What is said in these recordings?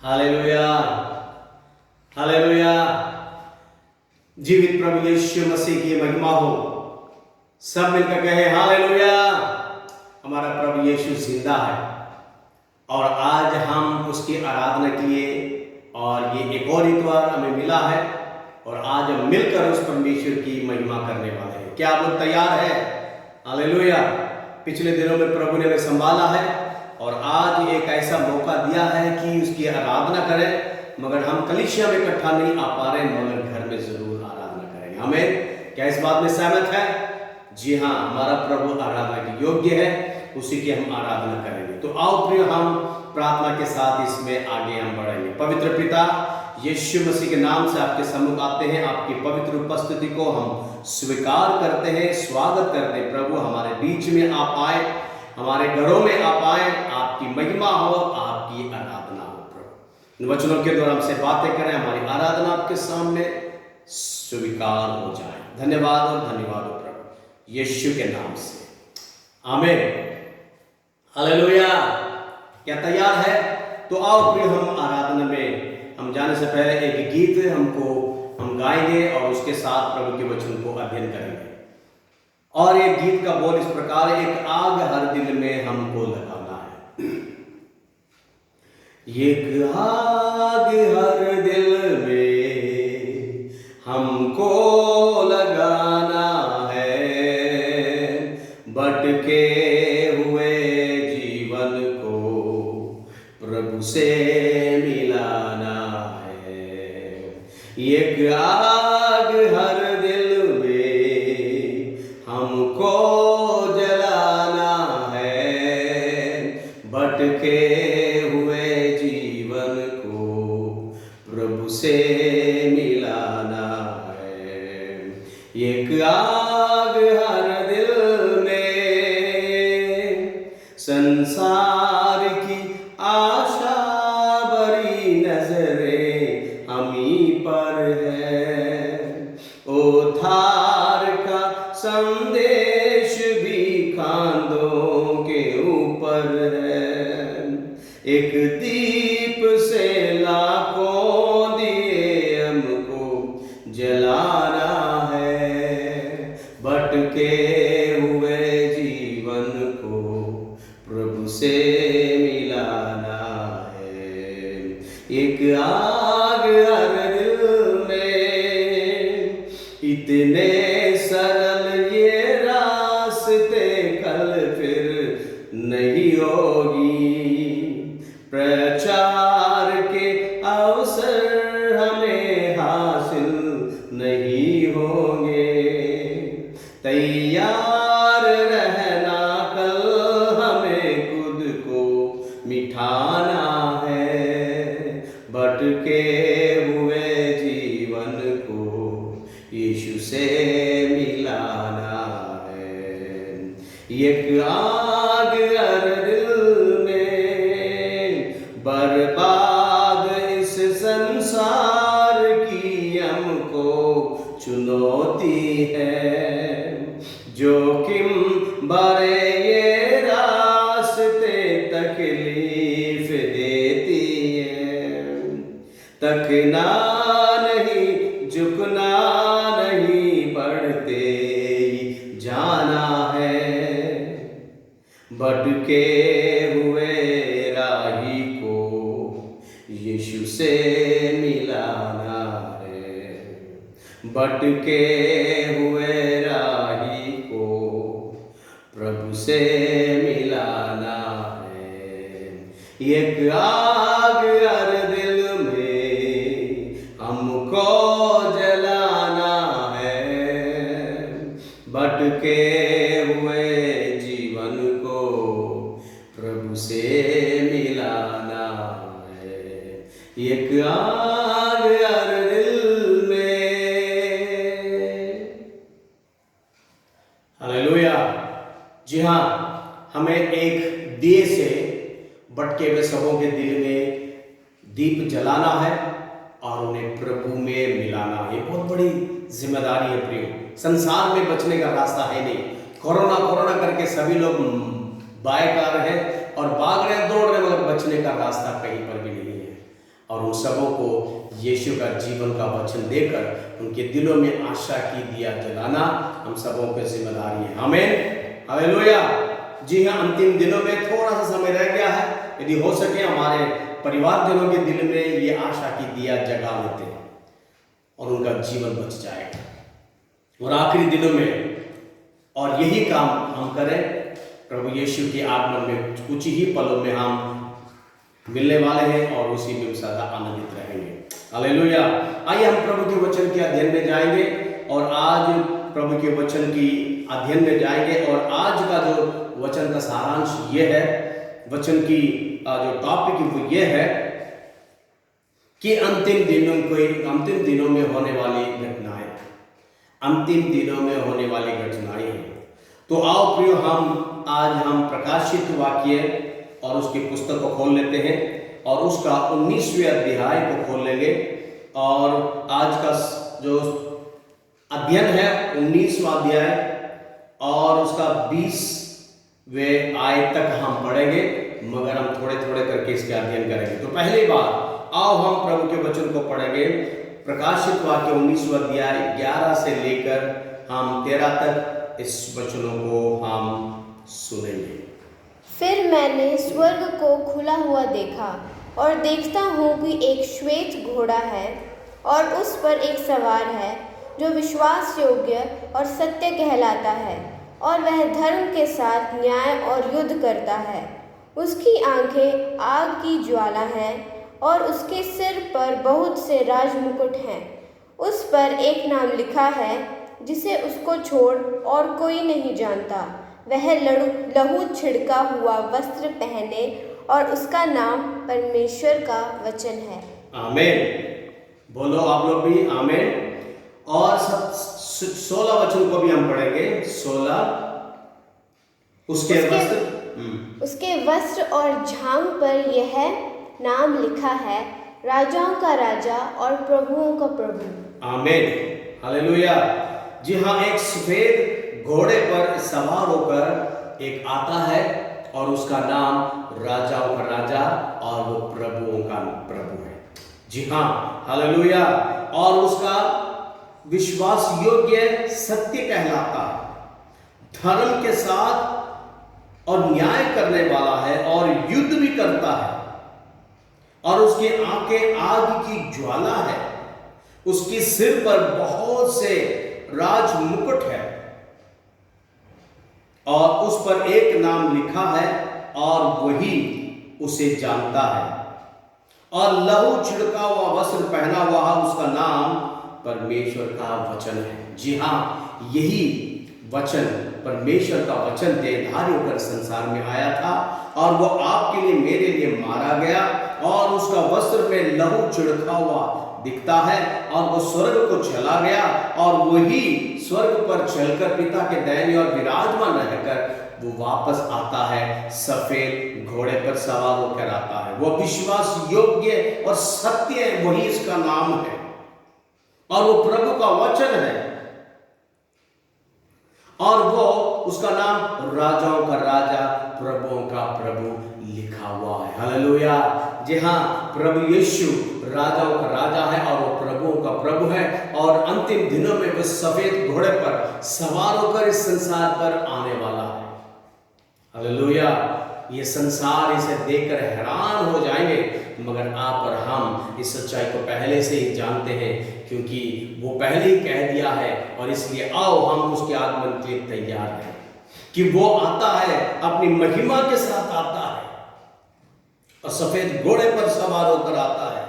Hallelujah, hallelujah. जीवित प्रभु यीशु मसीह की महिमा हो। सब मिलकर कहे हालेलुया। हमारा प्रभु यीशु जिंदा है और आज हम उसकी आराधना के लिए और ये एक और इतवार हमें मिला है और आज हम मिलकर उस परमेश्वर की महिमा करने वाले हैं। क्या आप लोग तैयार है? हालेलुया। पिछले दिनों में प्रभु ने हमें संभाला है और आज एक ऐसा मौका दिया है कि उसकी आराधना करें। मगर हम कलीसिया में इकट्ठा नहीं आ पा रहे, मगर घर में जरूर आराधना करेंगे। हमें क्या इस बात में सहमत है? जी हाँ, हमारा प्रभु आराधना के योग्य है, उसी की हम आराधना करेंगे। तो आओ प्रिय, हम प्रार्थना के साथ इसमें आगे हम बढ़ेंगे। पवित्र पिता यीशु मसीह के नाम से आपके सम्मुख आते हैं, आपकी पवित्र उपस्थिति को हम स्वीकार करते हैं, स्वागत करते हैं। प्रभु हमारे बीच में आप आए, हमारे घरों में आप आए, आपकी महिमा हो, आपकी आराधना हो। प्रभु इन वचनों के द्वारा हमसे बातें करें, हमारी आराधना आपके सामने स्वीकार हो जाए। धन्यवाद और धन्यवाद हो प्रभु यीशु के नाम से, आमीन। हालेलुया। क्या तैयार है? तो आओ प्रिय, हम आराधना में हम जाने से पहले एक गीत हम गाएंगे और उसके साथ प्रभु के वचन को अध्ययन करेंगे। और एक गीत का बोल इस प्रकार है, एक आग हर दिल में हमको लगाना है। एक आग हर दिल में हमको लगाना है, भटके हुए जीवन को प्रभु से मिलाना है। एक आग हर दिल में हमको जलाना है, भटके हुए जीवन को प्रभु से मिलाना है। एक आग हर दिल में, संसार की आशा भरी नजरें हमी पर है, उद्धार का संदेश भी खांदों के ऊपर है। एक दीप से लाखों दिए हमको जलाना है, भटके हुए जीवन को प्रभु से मिलाना है। एक आग हर दिल में, इतने सरल ये रास्ते कल फिर नहीं होगी। प्रचार के अवसर हमें हासिल नहीं होंगे। तैयार रहना, कल हमें खुद को मिटाना है, भटके हुए जीवन को यीशु से मिलाना है। एक आग हर दिल में, बर्बाद इस संसार की हमको चुनौती है। जोखिम भरे ये रास्ते तकलीफ देती है। तकना नहीं, झुकना नहीं, बढ़ते ही जाना है। भटके हुए राही को यीशु से मिलाना है, भटके हुए राही को प्रभु से मिलाना है। एक आग हर दिल में हमको जलाना है, भटके हुए जीवन को प्रभु से मिलाना है। एक आग हर दिल में। हालेलुया। जी हाँ, हमें एक दिए से भटके हुए सबों के दिल में दीप जलाना है और उन्हें प्रभु में मिलाना है। ये बहुत बड़ी जिम्मेदारी है प्रियो। संसार में बचने का रास्ता है नहीं। कोरोना कोरोना करके सभी लोग बाएं कर रहे हैं और भाग रहे हैं, दौड़ रहे हैं, मगर बचने का रास्ता कहीं पर भी नहीं है। और उन सबों को यीशु का जीवन का वचन देकर उनके दिलों में आशा की दिया जलाना हम सबों की जिम्मेदारी है। आमीन, हालेलुया। जी हाँ, अंतिम दिनों में थोड़ा सा समय रह गया है। यदि हो सके हमारे परिवार जनों के दिल में ये आशा की दिया जगा लेते हैं और उनका जीवन बच जाएगा और आखिरी दिनों में और यही काम हम करें। प्रभु यीशु के आगमन में कुछ ही पलों में हम मिलने वाले हैं और उसी में सदा आनंदित रहेंगे। हालेलुया। आइए हम प्रभु के वचन के अध्ययन में जाएंगे और आज प्रभु के वचन की अध्ययन में जाएंगे और आज का जो वचन का सारांश ये है, वचन की जो टॉपिक वो ये है कि अंतिम दिनों में होने वाली घटनाएं, अंतिम दिनों में होने वाली घटनाएं हैं। तो आओ प्रियो, आज हम प्रकाशित वाक्य और उसकी पुस्तक को खोल लेते हैं और उसका 19वें अध्याय को खोल लेंगे और आज का जो अध्ययन है 19वां अध्याय और उसका 20वें आयत तक हम पढ़ेंगे, मगर हम थोड़े थोड़े करके इसके अध्ययन करेंगे। तो पहली बार आओ हम प्रभु के वचन को पढ़ेंगे। प्रकाशित वाक्य 19वां अध्याय 11 से लेकर हम 13 तक इस वचनों को हम सुनेंगे। फिर मैंने स्वर्ग को खुला हुआ देखा और देखता हूँ कि एक श्वेत घोड़ा है और उस पर एक सवार है जो विश्वास योग्य और सत्य कहलाता है और वह धर्म के साथ न्याय और युद्ध करता है। उसकी आंखें आग की ज्वाला हैं और उसके सिर पर बहुत से राजमुकुट हैं। उस पर एक नाम लिखा है जिसे उसको छोड़ और कोई नहीं जानता। वह लहू छिड़का हुआ वस्त्र पहने और उसका नाम परमेश्वर का वचन है। आमीन। बोलो आप लोग भी आमीन। और 16 वचन को भी हम पढ़ेंगे। 16 उसके वस्त्र और जांघ पर यह नाम लिखा है, राजाओं का राजा और प्रभुओं का प्रभु। आमीन, हालेलुया। जी हाँ, एक सफेद घोड़े पर सवार होकर एक आता है और उसका नाम राजाओं का राजा और वो प्रभुओं का प्रभु है। जी हाँ, हालेलुया। और उसका विश्वास योग्य सत्य कहलाता है, धर्म के साथ और न्याय करने वाला है और युद्ध भी करता है और उसकी आंखें आग की ज्वाला है। उसके सिर पर बहुत से राज मुकुट है और उस पर एक नाम लिखा है और वही उसे जानता है और लहू छिड़का हुआ वस्त्र पहना हुआ है। उसका नाम परमेश्वर का वचन है। जी हाँ, यही वचन, परमेश्वर का वचन देहधारी होकर संसार में आया था और वो आपके लिए मेरे लिए मारा गया और उसका वस्त्र में लहू छिड़का हुआ दिखता है और वो स्वर्ग को चला गया और वही स्वर्ग पर चलकर पिता के दाहिने और विराजमान रहकर वो वापस आता है, सफेद घोड़े पर सवार होकर आता है। वो विश्वास योग्य और सत्य है, वही इसका नाम है और वो प्रभु का वचन है और वो उसका नाम राजाओं का राजा, प्रभुओं का प्रभु लिखा हुआ है। हालेलुया। जी हाँ, प्रभु यीशु राजाओं का राजा है और वो प्रभुओं का प्रभु है और अंतिम दिनों में वो सफेद घोड़े पर सवार होकर इस संसार पर आने वाला है। हालेलुया। ये संसार इसे देखकर हैरान हो जाएंगे, मगर आप और हम इस सच्चाई को पहले से ही जानते हैं क्योंकि वो पहले ही कह दिया है और इसलिए आओ हम उसके आगमन के लिए तैयार हैं कि वो आता है, अपनी महिमा के साथ आता है और सफेद घोड़े पर सवार होकर आता है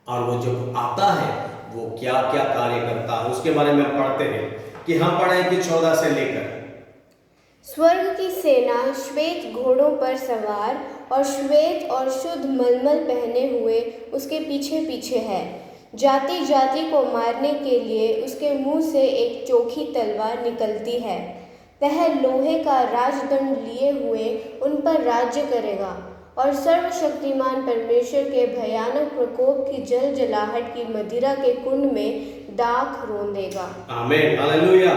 और वो जब आता है वो क्या क्या कार्य करता है उसके बारे में हम पढ़ते हैं कि हम पढ़े कि 14 से लेकर स्वर्ग की सेना श्वेत घोड़ों पर सवार और श्वेत और शुद्ध मलमल पहने हुए उसके पीछे पीछे है। जाति जाति को मारने के लिए उसके मुंह से एक चोखी तलवार निकलती है। वह लोहे का राजदंड लिए हुए उन पर राज्य करेगा और सर्वशक्तिमान परमेश्वर के भयानक प्रकोप की जलजलाहट की मदिरा के कुंड में दाख रोंदेगा। आमीन, हालेलुया।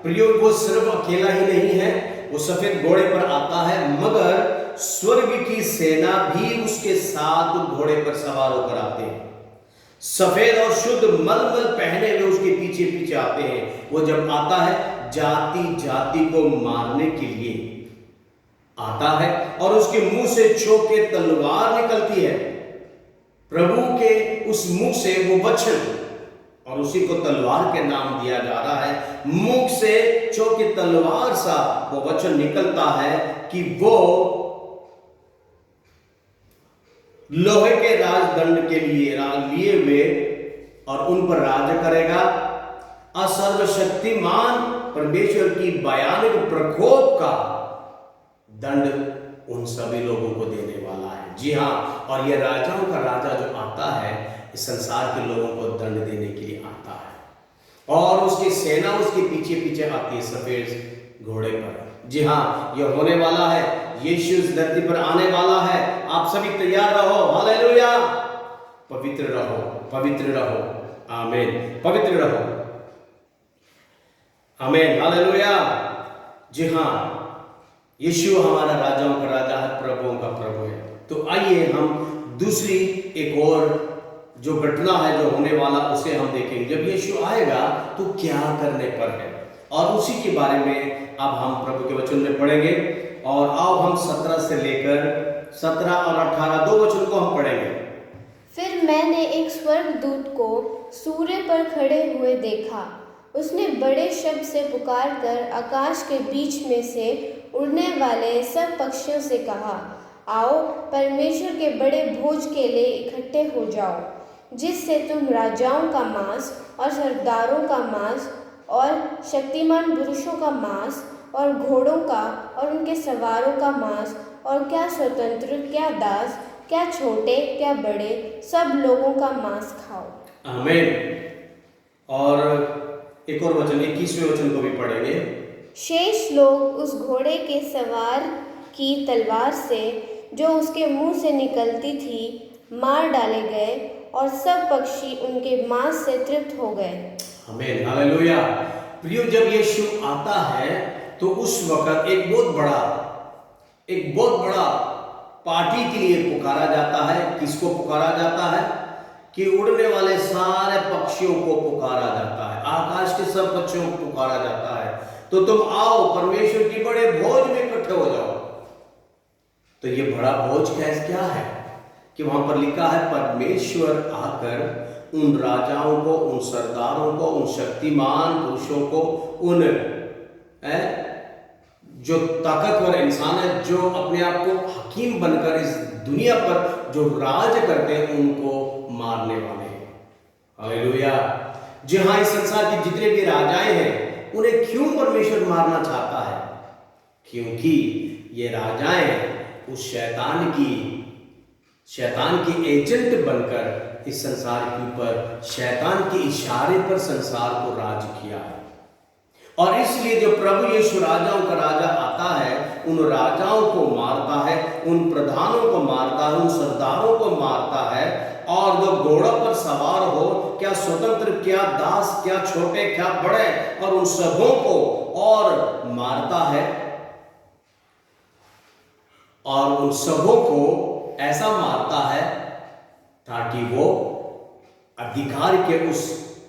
प्रियो, वो सिर्फ अकेला ही नहीं है, वो सफेद घोड़े पर आता है, मगर स्वर्ग की सेना भी उसके साथ घोड़े पर सवार होकर आते हैं। सफेद और शुद्ध मलमल पहने हुए उसके पीछे पीछे आते हैं। वो जब आता है जाति जाति को मारने के लिए आता है और उसके मुंह से चोखे तलवार निकलती है। प्रभु के उस मुख से वो वचन, और उसी को तलवार के नाम दिया जा रहा है, मुख से चोखे तलवार सा वो वचन निकलता है कि वो लोहे के राजदंड के लिए लिए हुए और उन पर राज करेगा। सर्वशक्तिमान परमेश्वर की भयानक प्रकोप का दंड उन सभी लोगों को देने वाला है। जी हाँ, और यह राजाओं का राजा जो आता है इस संसार के लोगों को दंड देने के लिए आता है और उसकी सेना उसके पीछे पीछे आती है सफेद घोड़े पर। जी हाँ, यह होने वाला है। यीशु इस धरती पर आने वाला है। आप सभी तैयार रहो। हालेलुया। पवित्र रहो, पवित्र रहो। आमीन। पवित्र रहो। आमीन। हालेलुया। जी हाँ, यीशु हमारा राजाओं का राजा है, प्रभुओं का प्रभु है। तो आइए हम दूसरी एक और जो घटना है जो होने वाला उसे हम देखेंगे। जब यीशु आएगा तो क्या करने पर है, और उसी के बारे में अब हम प्रभु के वचन में पढ़ेंगे। और आओ हम 17 से लेकर 17 और 18 दो वचन को हम पढ़ेंगे। फिर मैंने एक स्वर्गदूत को सूर्य पर खड़े हुए देखा। उसने बड़े शब्द से पुकारकर आकाश के बीच में से उड़ने वाले सब पक्षियों से कहा, आओ परमेश्वर के बड़े भोज के लिए इकट्ठे हो जाओ, जिससे तुम राजाओं का मांस और सरदारों का मांस और शक्तिमान पुरुषों का मांस और घोड़ों का और उनके सवारों का मांस और क्या स्वतंत्र क्या दास क्या छोटे क्या बड़े सब लोगों का मांस खाओ। आमीन। और एक और वचन 21वें वचन को भी पढ़ेंगे। शेष लोग उस घोड़े के सवार की तलवार से जो उसके मुंह से निकलती थी मार डाले गए और सब पक्षी उनके मांस से तृप्त हो गए। आमीन। हालेलुया। प्रियो, जब यीशु आता है तो उस वक्त एक बहुत बड़ा पार्टी के लिए पुकारा जाता है। किसको पुकारा जाता है? कि उड़ने वाले सारे पक्षियों को पुकारा जाता है, आकाश के सब पक्षियों को पुकारा जाता है। तो तुम आओ परमेश्वर की बड़े भोज में इकट्ठे हो जाओ। तो ये बड़ा भोज क्या है कि वहां पर लिखा है परमेश्वर आकर उन राजाओं को, उन सरदारों को, उन शक्तिमान पुरुषों को, उन जो ताकतवर इंसान है, जो अपने आप को हकीम बनकर इस दुनिया पर जो राज करते हैं, उनको मारने वाले हैं। हालेलुया। जी हाँ, इस संसार के जितने भी राजाएं हैं उन्हें क्यों परमेश्वर मारना चाहता है? क्योंकि ये राजाएं उस शैतान की एजेंट बनकर इस संसार के ऊपर शैतान के इशारे पर संसार को राज किया है। और इसलिए जो प्रभु यीशु राजाओं का राजा आता है, उन राजाओं को मारता है, उन प्रधानों को मारता है, उन सरदारों को मारता है, और जो घोड़ों पर सवार हो, क्या स्वतंत्र क्या दास क्या छोटे क्या बड़े, और उन सबों को और मारता है। और उन सबों को ऐसा मारता है ताकि वो अधिकार के उस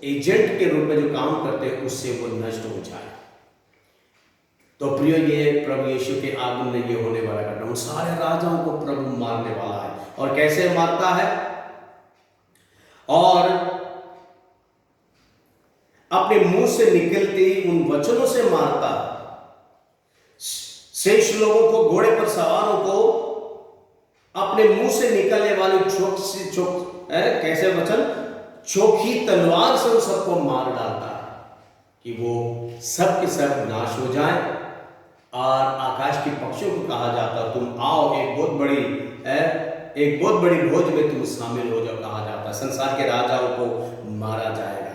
एजेंट के रूप में जो काम करते हैं उससे वो नष्ट हो जाए। तो प्रिय, ये प्रभु यीशु के आगमन में ये होने वाला घटना, उन सारे राजाओं को प्रभु मारने वाला है। और कैसे मारता है? और अपने मुंह से निकलते उन वचनों से मारता है। शेष लोगों को, घोड़े पर सवारों को अपने मुंह से निकलने वाले कैसे वचन, चोखी तलवार से उन सबको मार डालता है कि वो सब के सब नाश हो जाए। और आकाश के पक्षियों को कहा जाता, तुम आओ एक बहुत बड़ी भोज में तुम शामिल हो जाओ, कहा जाता। संसार के राजाओं को मारा जाएगा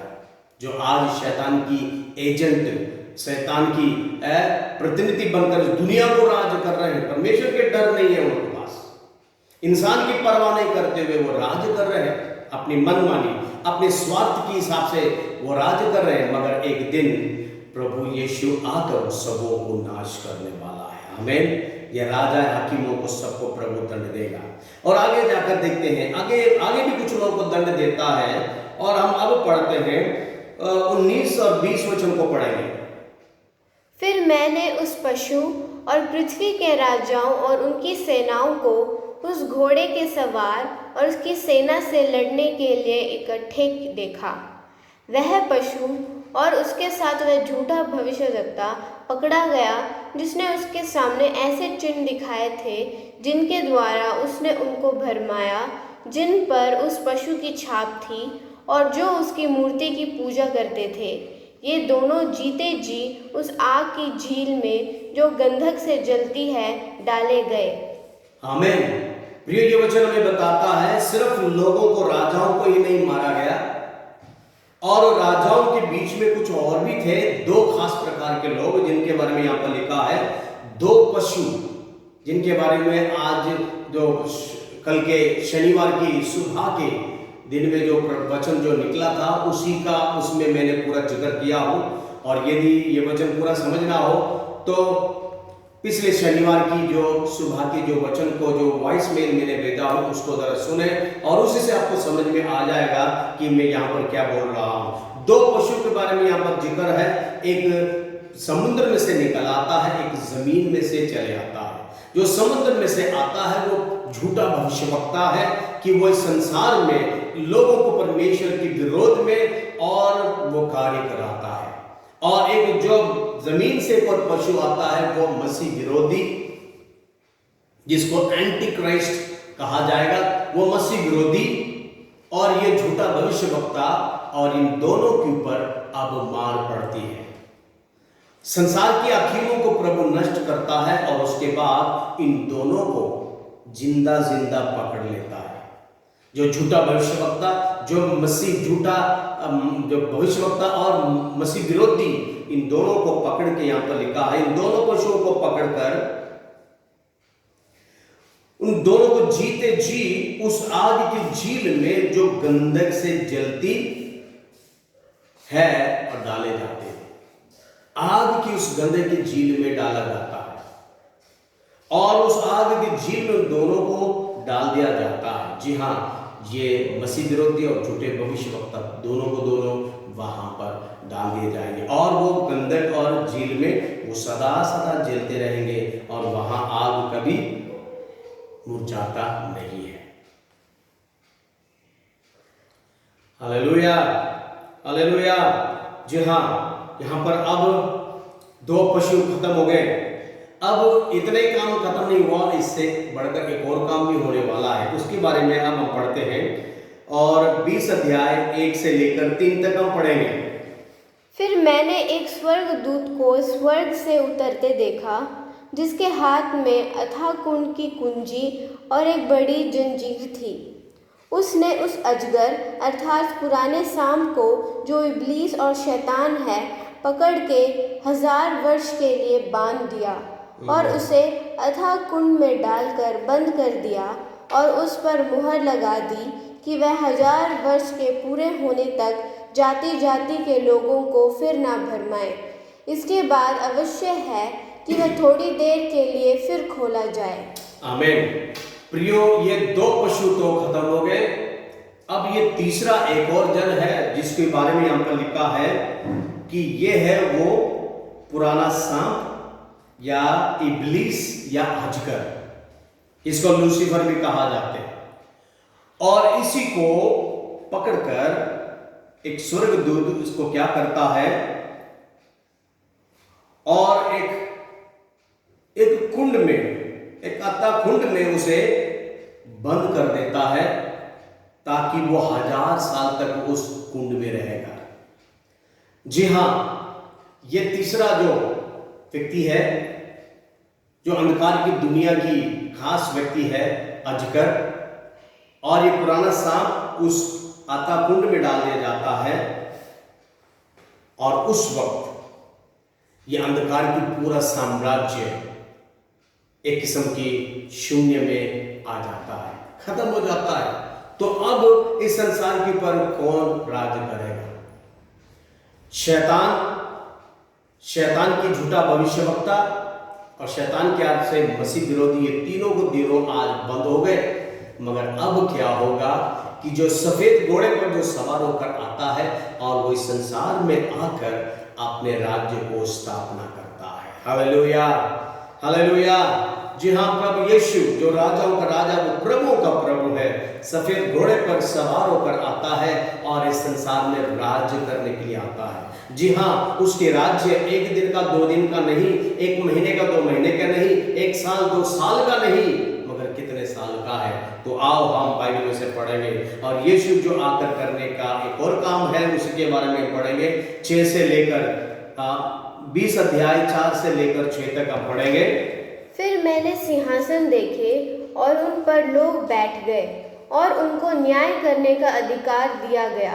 जो आज शैतान की एजेंट, शैतान की प्रतिनिधि बनकर दुनिया को राज कर रहे हैं। परमेश्वर के डर नहीं है उनके पास, इंसान की परवाह नहीं करते हुए वो राज कर रहे हैं, अपनी मनमानी अपने स्वार्थ के हिसाब से वो राज कर रहे हैं। मगर एक दिन प्रभु यीशु आकर सबों को नाश करने वाला है। आमीन। यह राजा हाकिमों को सबको प्रभु दंड देगा। और आगे जाकर देखते हैं, आगे भी कुछ लोगों को दंड देता है। और हम अब पढ़ते हैं 19 और 20 वचन को पढ़ेंगे। फिर मैंने उस पशु और पृथ्वी के राजाओं और उनकी सेनाओं को उस घोड़े के सवार और उसकी सेना से लड़ने के लिए इकट्ठे देखा। वह पशु और उसके साथ वह झूठा भविष्यद्वक्ता पकड़ा गया, जिसने उसके सामने ऐसे चिन्ह दिखाए थे जिनके द्वारा उसने उनको भरमाया, जिन पर उस पशु की छाप थी और जो उसकी मूर्ति की पूजा करते थे। ये दोनों जीते जी उस आग की झील में जो गंधक से जलती है डाले गए। आमीन। प्रिय, ये वचन हमें बताता है सिर्फ लोगों को, राजाओं को ही नहीं मारा गया, और राजाओं के बीच में कुछ और भी थे, दो खास प्रकार के लोग जिनके बारे में यहाँ पर लिखा है, दो पशु जिनके बारे में आज जो कल के शनिवार की सुबह के दिन में जो वचन जो निकला था उसमें मैंने पूरा जिक्र किया हूं। और यदि ये वचन पूरा समझना हो तो पिछले शनिवार की जो सुबह के जो वचन को जो वॉइस मेल मैंने भेजा हूं उसको जरा सुने, और उसी से आपको समझ में आ जाएगा कि मैं यहाँ पर क्या बोल रहा हूँ। दो पशु के बारे में यहाँ पर जिक्र है, एक समुद्र में से निकल आता है, एक जमीन में से चले आता है। जो समुद्र में से आता है वो झूठा भविष्यवक्ता है कि वो इस संसार में लोगों को परमेश्वर के विरोध में और वो कार्य कराता है। और एक जो जमीन से कोई पशु आता है वो मसीह विरोधी, जिसको एंटी क्राइस्ट कहा जाएगा, वो मसीह विरोधी और ये झूठा भविष्यवक्ता, और इन दोनों के ऊपर अब मार पड़ती है। संसार की आखिरों को प्रभु नष्ट करता है और उसके बाद इन दोनों को जिंदा जिंदा पकड़ लेता है। जो झूठा भविष्यवक्ता, जो मसीह झूठा जो भविष्यवक्ता और मसीह विरोधी, इन दोनों को पकड़ के यहां पर लिखा है, इन दोनों पशुओं को पकड़कर उन दोनों को जीते जी उस आग की झील में जो गंधक से जलती है और डाले जाते हैं। आग की उस गंधक की झील में डाला जाता है और उस आग की झील में दोनों को डाल दिया जाता है। जी हाँ, ये मसीह विरोधी और झूठे भविष्यवक्ता दोनों को दोनों वहां पर डाल दिए जाएंगे और वो गंधक और झील में वो सदा सदा जलते रहेंगे और वहां आग कभी मुरझाता नहीं है। Hallelujah, hallelujah. जी हाँ, यहाँ पर अब दो पशु खत्म हो गए। अब इतने काम खत्म नहीं हुआ, इससे बढ़कर एक और काम भी होने वाला है, उसके बारे में अब हम पढ़ते हैं और 20 अध्याय 1 से लेकर 3 तक हम पढ़ेंगे। फिर मैंने एक स्वर्गदूत को स्वर्ग से उतरते देखा, जिसके हाथ में अथाह कुंड की कुंजी और एक बड़ी जंजीर थी। उसने उस अजगर अर्थात पुराने सांप को, जो इब्लीस और शैतान है, पकड़ के 1000 वर्ष के लिए बांध दिया और उसे अथाह कुंड में डालकर बंद कर दिया और उस पर मुहर लगा दी कि वह 1000 वर्ष के पूरे होने तक जाति जाति के लोगों को फिर ना भरमाए। इसके बाद अवश्य है कि वह थोड़ी देर के लिए फिर खोला जाए। आमीन। प्रियो, ये दो पशु तो खत्म हो गए। अब ये तीसरा एक और जन है जिसके बारे में यहाँ पर लिखा है कि ये है वो पुराना सांप या इब्लीस या अजगर, इसको लूसीफर भी कहा जाता है। और इसी को पकड़कर एक स्वर्गदूत इसको क्या करता है और एक कुंड में, एक अथाह कुंड में उसे बंद कर देता है ताकि वो 1000 साल तक उस कुंड में रहेगा। जी हां, ये तीसरा जो व्यक्ति है, जो अंधकार की दुनिया की खास व्यक्ति है, अजगर, और ये पुराना सांप उस अथाह कुंड में डाल दिया जाता है और उस वक्त ये अंधकार की पूरा साम्राज्य एक किस्म की शून्य में आ जाता है, खत्म हो जाता है। तो अब इस संसार के ऊपर कौन राज करेगा? शैतान की झूठा भविष्यवक्ता और शैतान के हाथ से मसीह विरोधी ये तीनों को दिनों आज बंद हो गए। मगर अब क्या होगा कि जो सफेद घोड़े पर जो सवार होकर आता है और वो इस संसार में आकर अपने राज्य को स्थापना करता है। Hallelujah, hallelujah. जी हाँ, प्रभु यीशु जो राजाओं का राजा, वो प्रभुओं का प्रभु है, सफेद घोड़े पर सवार होकर आता है और इस संसार में राज्य करने के लिए आता है। जी हाँ, उसके राज्य एक दिन का, 2 दिन का नहीं, 1 महीने का, 2 महीने का नहीं, 1 साल 2 साल का नहीं, मगर कितने साल का है। तो आओ हम बाइबल में से पढ़ेंगे और यीशु जो आकर करने का एक और काम है उसके बारे में पढ़ेंगे। 6 से लेकर 20 अध्याय 4 से लेकर 6 तक हम पढ़ेंगे। फिर मैंने सिंहासन देखे और उन पर लोग बैठ गए और उनको न्याय करने का अधिकार दिया गया।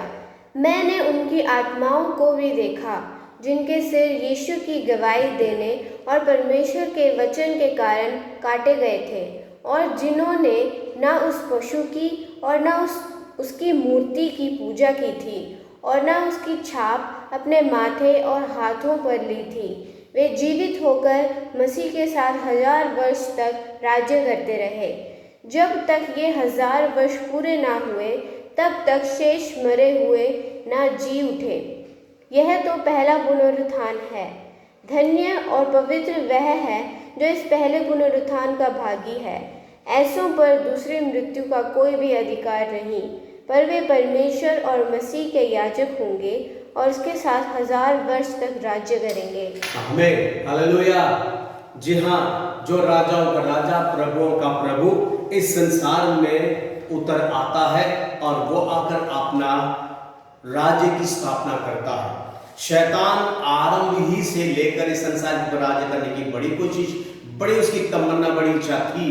मैंने उनकी आत्माओं को भी देखा जिनके सिर यीशु की गवाही देने और परमेश्वर के वचन के कारण काटे गए थे, और जिन्होंने न उस पशु की और न उसकी मूर्ति की पूजा की थी और न उसकी छाप अपने माथे और हाथों पर ली थी। वे जीवित होकर मसीह के साथ 1000 वर्ष तक राज्य करते रहे। जब तक ये 1000 वर्ष पूरे ना हुए तब तक शेष मरे हुए ना जी उठे। यह तो पहला पुनरुत्थान है। धन्य और पवित्र वह है जो इस पहले पुनरुत्थान का भागी है। ऐसों पर दूसरी मृत्यु का कोई भी अधिकार नहीं, पर वे परमेश्वर और मसीह के याजक होंगे और उसके साथ 1000 वर्ष तक राज्य करेंगे। आमीन, हालेलुया। जी हाँ, जो राजाओं का राजा, प्रभुओं का प्रभु इस संसार में उतर आता है और वो आकर अपना राज्य की स्थापना करता है। शैतान आरंभ ही से लेकर इस संसार पर राज्य करने की बड़ी कोशिश, बड़ी उसकी तमन्ना, बड़ी इच्छा थी,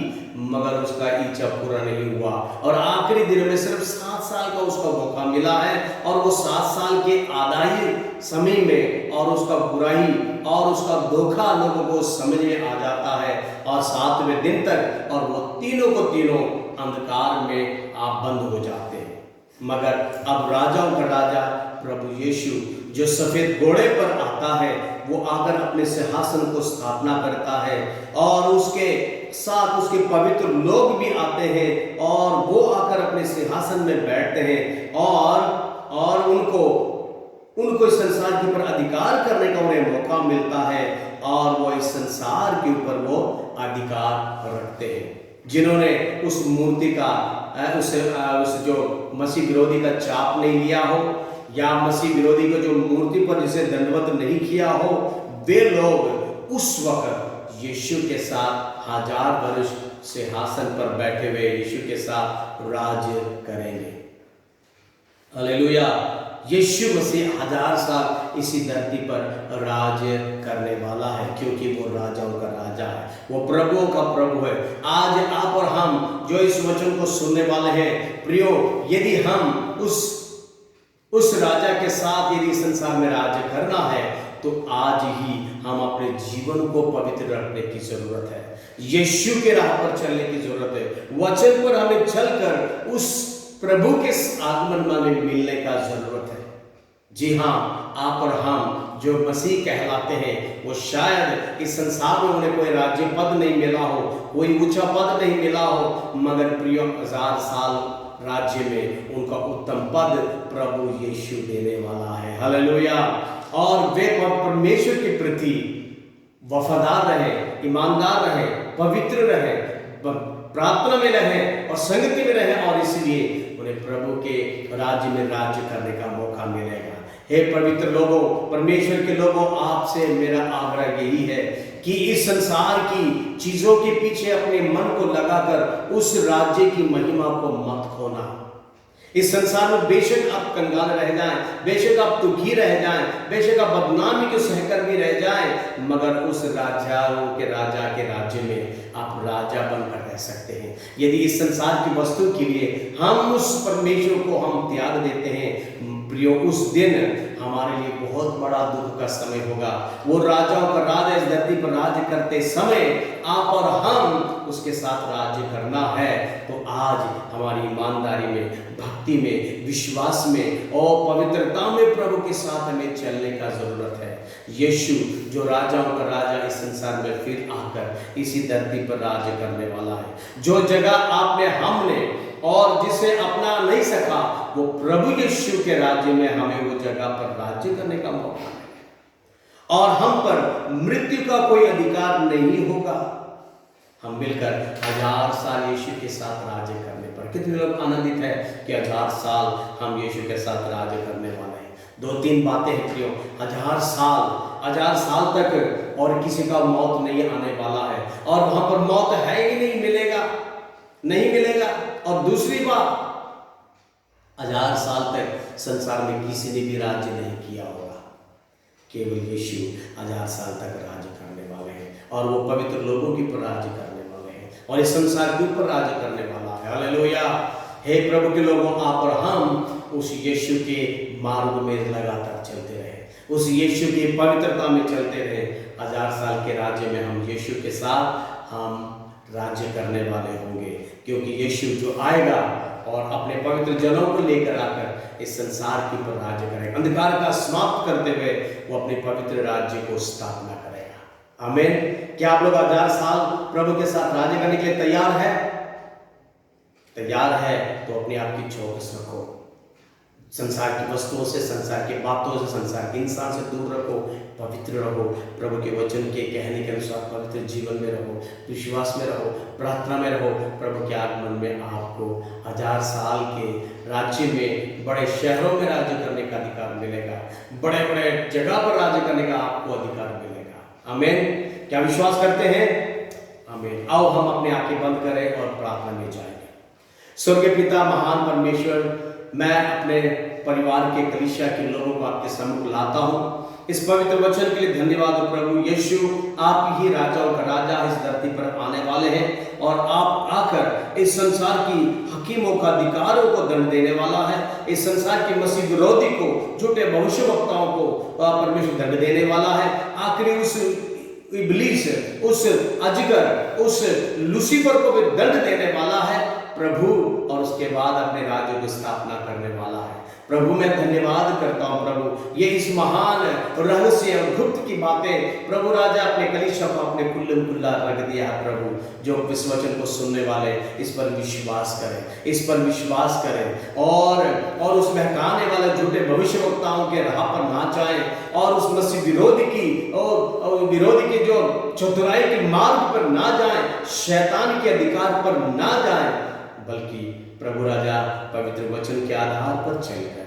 मगर उसका इच्छा पूरा नहीं हुआ और आखिरी दिन में सिर्फ 7 साल का उसका मौका मिला है और वो 7 साल के आधाई समय में और उसका बुराई और उसका धोखा लोगों को समझ में आ जाता है और 7वें दिन तक और वो तीनों को तीनों अंधकार में आप बंद हो जाते हैं। मगर अब राजाओं का राजा प्रभु यीशु जो सफेद घोड़े पर आता है, वो आकर अपने सिंहासन को स्थापना करता है और उसके साथ उसके पवित्र लोग भी आते हैं और वो आकर अपने सिंहासन में बैठते हैं और उनको इस संसार के ऊपर अधिकार करने का उन्हें मौका मिलता है और वो इस संसार के ऊपर वो अधिकार रखते हैं। जिन्होंने उस मूर्ति का उस जो मसीह विरोधी का छाप नहीं लिया हो या मसीह विरोधी को जो मूर्ति पर जिसे दंडवत नहीं किया हो, वे लोग उस वक्त यीशु के साथ 1000 वर्ष सिंहासन पर बैठे हुए यीशु के साथ राज्य करेंगे। हालेलुया। यीशु मसीह 1000 साल इसी धरती पर राज्य करने वाला है, क्योंकि वो राजाओं का राजा है, वो प्रभुओं का प्रभु है। आज आप और हम जो इस वचन को सुनने वाले हैं, प्रियो, यदि हम उस राजा के साथ यदि संसार में राज्य करना है तो आज ही हम अपने जीवन को पवित्र रखने की जरूरत है। यीशु के राह पर चलने की जरूरत है। वचन पर हमें चलकर उस प्रभु के आगमन में हमें मिलने का जरूरत है। जी हाँ, आप और हम जो मसीह कहलाते हैं, वो शायद इस संसार में उन्हें कोई राज्य पद नहीं मिला हो, कोई ऊंचा पद नहीं मिला हो, मगर प्रिय 1000 साल राज्य में उनका उत्तम पद प्रभु यीशु देने वाला है। हालेलुया। और वे परमेश्वर के प्रति वफादार रहे, ईमानदार रहे, पवित्र रहे, प्रार्थना में रहे और संगति में रहे, और इसलिए उन्हें प्रभु के राज्य में राज्य करने का मौका मिलेगा। हे पवित्र लोगों, परमेश्वर के लोगों, आपसे मेरा आग्रह यही है कि इस संसार की चीजों के पीछे अपने मन को लगाकर उस राज्य की महिमा को मत खोना। इस संसार में बेशक आप कंगाल रह जाएं, बेशक आप दुखी रह जाएं, बेशक आप बदनामी के सहकर भी रह जाएं, मगर उस राजाओं के राजा के राज्य में आप राजा बनकर रह सकते हैं। यदि इस संसार की वस्तु के लिए हम उस परमेश्वर को हम त्याग देते हैं, प्रियो, उस दिन हमारे लिए बहुत बड़ा दुख का समय होगा। वो राजाओं का राजा इस धरती पर राज्य करते समय आप और हम उसके साथ राज्य करना है। तो आज हमारी ईमानदारी में, भक्ति में, विश्वास में और पवित्रता में प्रभु के साथ हमें चलने का जरूरत है। यीशु जो राजाओं का राजा इस संसार में फिर आकर इसी धरती पर राज्य करने वाला है। जो जगह आपने, हमने और जिसे अपना नहीं सका, वो प्रभु यीशु के राज्य में हमें वो जगह पर राज्य करने का मौका है और हम पर मृत्यु का कोई अधिकार नहीं होगा। हम मिलकर 1000 साल यीशु के साथ राज्य करने पर, कितने लोग आनंदित है कि 1000 साल हम यीशु के साथ राज्य करने वाले हैं। 2-3 बातें हैं प्रियो, 1000 साल तक और किसी का मौत नहीं आने वाला है और वहां पर मौत है ही नहीं, नहीं मिलेगा। और दूसरी बात, 1000 साल तक संसार में किसी ने भी राज्य नहीं किया होगा। केवल यीशु 1000 साल तक राज्य करने वाले हैं और वो पवित्र लोगों के ऊपर राज्य करने वाले हैं और इस संसार के ऊपर राज्य करने वाला है। हालेलुया। हे प्रभु के लोगों, आप और हम उस यीशु के मार्ग में लगातार चलते रहे, उस यीशु की पवित्रता में चलते रहे। 1000 साल के राज्य में हम यीशु के साथ हम राज्य करने वाले होंगे, क्योंकि यीशु जो आएगा और अपने पवित्र जनों को लेकर आकर इस संसार के ऊपर राज्य करेगा। अंधकार का समाप्त करते हुए वो अपने पवित्र राज्य को स्थापना करेगा। आमीन। क्या आप लोग 1000 साल प्रभु के साथ राज्य करने के लिए तैयार है? तैयार है तो अपने आप की चौकस रखो। संसार की वस्तुओं से, संसार की बातों से, संसार के इंसान से दूर रखो, पवित्र रहो, प्रभु के वचन के कहने के अनुसार पवित्र जीवन में रहो, विश्वास में रहो, प्रार्थना में रहो। प्रभु के आगमन में आपको 1000 साल के राज्य में बड़े शहरों में राज्य करने का अधिकार मिलेगा, बड़े बड़े जगह पर राज्य करने का आपको अधिकार मिलेगा। आमीन। क्या विश्वास करते हैं? आमीन। आओ हम अपने आंखें बंद करें और प्रार्थना में जाएंगे। स्वर्गीय पिता, महान परमेश्वर, मैं अपने परिवार के, कलीसिया के लोगों को आपके सम्मुख लाता हूँ। इस पवित्र वचन के लिए धन्यवाद प्रभु। यीशु आप ही राजाओं का राजा इस धरती पर आने वाले हैं और आप आकर इस संसार की हकीमों का, अधिकारों को दंड देने वाला है। इस संसार के मसीह विरोधी को, झूठे भविष्यवक्ताओं को परमेश्वर दंड देने वाला है। आखिरी उस इब्लीस, उस अजगर, उस लूसीफर को भी दंड देने वाला है प्रभु, और उसके बाद अपने राज्य की स्थापना करने वाला है। प्रभु मैं धन्यवाद करता हूँ प्रभु, ये इस महान रहस्य और गुप्त की बातें प्रभु राजा अपने कलीसिया को अपने कुल्लम कुल्ला रख दिया है प्रभु। जो इस वचन को सुनने वाले इस पर विश्वास करें, इस पर विश्वास करें और उस बहकाने वाले झूठे भविष्यवक्ताओं के राह पर ना जाएं और उस मसीह विरोधी की और विरोधी के जो चतुराई के मार्ग पर ना जाएं, शैतान के अधिकार पर ना जाएं, बल्कि प्रभु राजा पवित्र वचन के आधार पर चलकर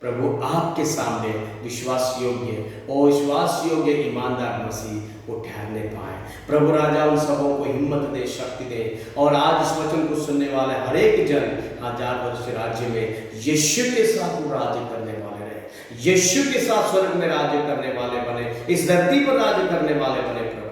प्रभु आपके सामने विश्वास योग्य ईमानदार मसीह वो ठहरने पाए। प्रभु राजा उन सबों को हिम्मत दे, शक्ति दे और आज इस वचन को सुनने वाले हर एक जन 1000 वर्ष राज्य में यीशु के साथ वो राज्य करने वाले रहे, यीशु के साथ स्वर्ग में राज्य करने वाले बने, इस धरती पर राज्य करने वाले बने। प्रभु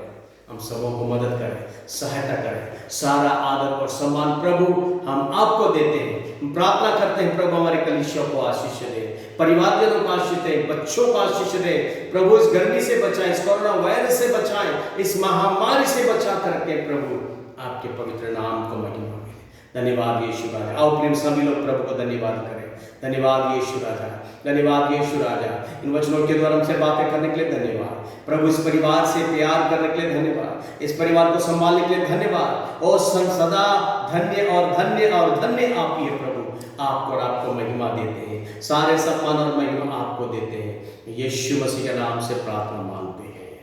हम सबों को मदद करें, सहायता करें। सारा आदर और सम्मान प्रभु हम आपको देते हैं। हम प्रार्थना करते हैं प्रभु हमारे कलीसिया को आशीष दे, परिवारजनों को आशीष दे, बच्चों को आशीष दे। प्रभु इस गर्मी से बचाएं, इस कोरोना वायरस से बचाएं, इस महामारी से बचा करके प्रभु आपके पवित्र नाम को महिमा मिले। धन्यवाद यीशु राजा। आओ प्रेम सभी लोग प्रभु को धन्यवाद करें। धन्यवाद यीशु राजा, धन्यवाद यीशु राजा। इन वचनों के द्वारा हमसे बातें करने के लिए धन्यवाद प्रभु। इस परिवार से प्यार करने के लिए धन्यवाद, इस परिवार को संभालने के लिए धन्यवाद। और सदा धन्य और धन्य और धन्य आप ही है प्रभु। आपको और आपको महिमा देते हैं, सारे सम्मान और महिमा आपको देते हैं। यीशु मसीह के नाम से प्रार्थना मांगते हैं,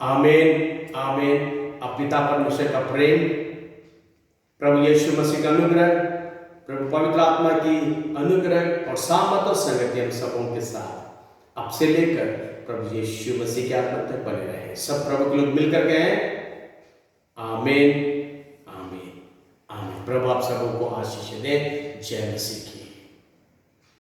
आमीन आमीन। अब पिता परमेश्वर का प्रेम, प्रभु यीशु मसीह का अनुग्रह, प्रभु पवित्र आत्मा की अनुग्रह और सामर्थ और संगति हम सबों के साथ अब से लेकर प्रभु यीशु मसीह के आत्मा तक बने रहे। सब प्रभु के लोग मिलकर गए, आमीन आमीन आमीन। प्रभु आप सबों को आशीष दे। जय मसीह की।